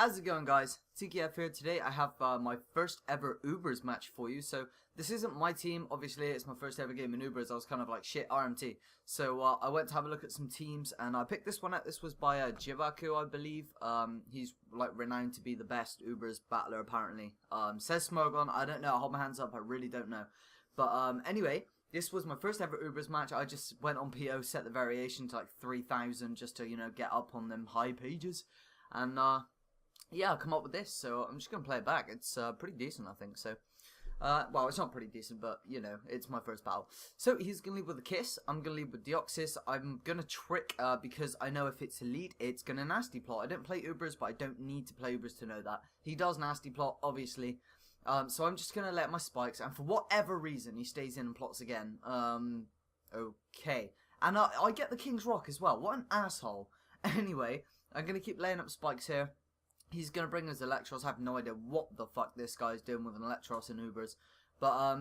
How's it going, guys? TKF here. Today I have my first ever Ubers match for you. So this isn't my team, obviously it's my first ever game in Ubers. I was kind of like, shit, RMT. So I went to have a look at some teams and I picked this one out. This was by Jivaku, I believe. He's like renowned to be the best Ubers battler apparently. Says Smogon. I don't know, I'll hold my hands up, I really don't know. But anyway, this was my first ever Ubers match. I just went on PO, set the variation to like 3,000 just to, you know, get up on them high pages. And yeah, I come up with this, so I'm just going to play it back. It's pretty decent, I think, so. Well, it's not pretty decent, but, you know, it's my first battle. So, he's going to lead with a Kiss. I'm going to lead with Deoxys. I'm going to trick, because I know if it's elite, it's going to nasty plot. I don't play Ubers, but I don't need to play Ubers to know that. He does nasty plot, obviously. So, I'm just going to let my spikes, and for whatever reason, he stays in and plots again. Okay. And I get the King's Rock as well. What an asshole. Anyway, I'm going to keep laying up spikes here. He's going to bring his Electros. I have no idea what the fuck this guy's doing with an Electros in Ubers. But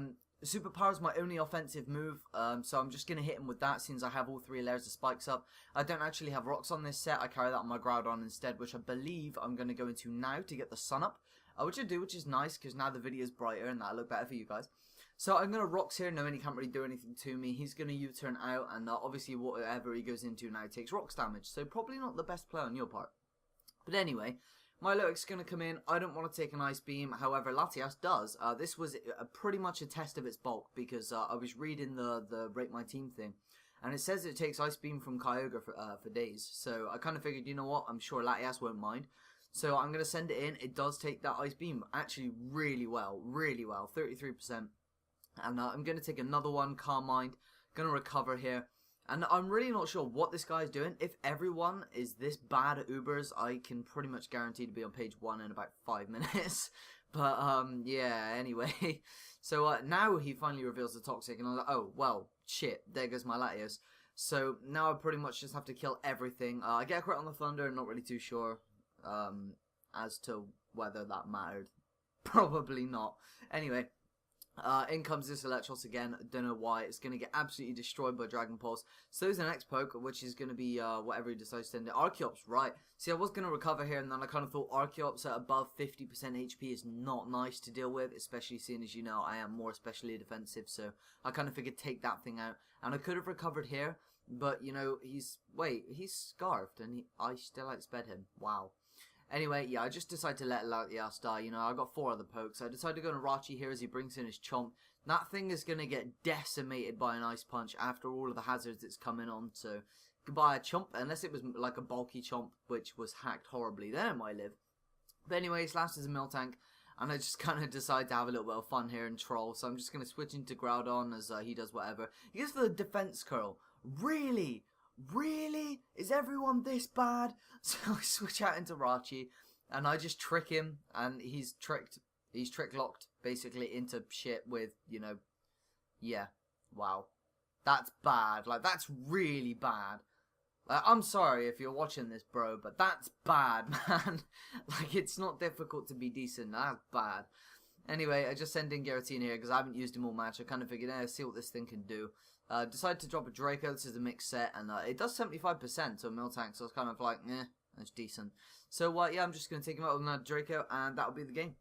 Superpower is my only offensive move. So I'm just going to hit him with that since I have all three layers of spikes up. I don't actually have rocks on this set. I carry that on my Groudon instead, which I believe I'm going to go into now to get the sun up. Which I do, which is nice because now the video is brighter and that'll look better for you guys. So I'm going to rocks here, knowing he can't really do anything to me. He's going to U-turn out and obviously whatever he goes into now takes rocks damage. So probably not the best play on your part. But anyway, Milotic's going to come in. I don't want to take an Ice Beam. However, Latias does. This was pretty much a test of its bulk because I was reading the Rate My Team thing. And it says it takes Ice Beam from Kyogre for days. So I kind of figured, you know what, I'm sure Latias won't mind. So I'm going to send it in. It does take that Ice Beam actually really well, 33%. And I'm going to take another one, Calm Mind. Going to recover here. And I'm really not sure what this guy's doing. If everyone is this bad at Ubers, I can pretty much guarantee to be on page 1 in about 5 minutes. But, yeah, anyway. So, now he finally reveals the Toxic, and I was like, oh, well, shit, there goes my Latios. So, now I pretty much just have to kill everything. I get a crit on the Thunder, not really too sure as to whether that mattered. Probably not. Anyway. In comes this Electros again. Don't know why. It's going to get absolutely destroyed by Dragon Pulse. So there's an X-Poke, which is going to be whatever he decides to send it. Archeops, right. See, I was going to recover here, and then I kind of thought Archeops at above 50% HP is not nice to deal with, especially seeing as, you know, I am more especially defensive. So I kind of figured take that thing out. And I could have recovered here, but, you know, he's scarfed, and I still outsped him. Wow. Anyway, yeah, I just decided to let Latias die. You know, I got 4 other pokes. I decided to go to Rachi here as he brings in his Chomp. That thing is going to get decimated by an Ice Punch after all of the hazards it's coming on. So, goodbye, Chomp. Unless it was like a bulky Chomp, which was hacked horribly. Then it might live. But anyways, last is a Miltank. And I just kind of decided to have a little bit of fun here and troll. So I'm just going to switch into Groudon as he does whatever. He goes for the Defense Curl. Really? Really? Is everyone this bad? So I switch out into Rachi, and I just trick him, and he's trick locked basically into shit with, you know, yeah, wow. That's bad. Like, that's really bad. Like, I'm sorry if you're watching this, bro, but that's bad, man. Like, it's not difficult to be decent. That's bad. Anyway, I just send in Giratina here because I haven't used him all match. I kind of figured, see what this thing can do. Decided to drop a Draco. This is a mixed set, and it does 75% to a Miltank, so it's kind of like, that's decent. So, yeah, I'm just going to take him out with another Draco, and that'll be the game.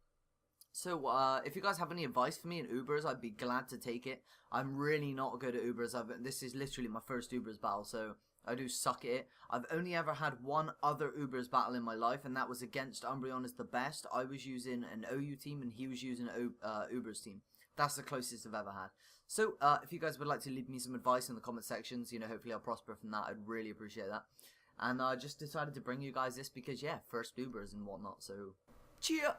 So, if you guys have any advice for me in Ubers, I'd be glad to take it. I'm really not good at Ubers. This is literally my first Ubers battle, so I do suck at it. I've only ever had one other Ubers battle in my life, and that was against Umbreon as the best. I was using an OU team, and he was using an Ubers team. That's the closest I've ever had. So, if you guys would like to leave me some advice in the comment sections, you know, hopefully I'll prosper from that. I'd really appreciate that. And I just decided to bring you guys this because, yeah, first Ubers and whatnot, so cheer!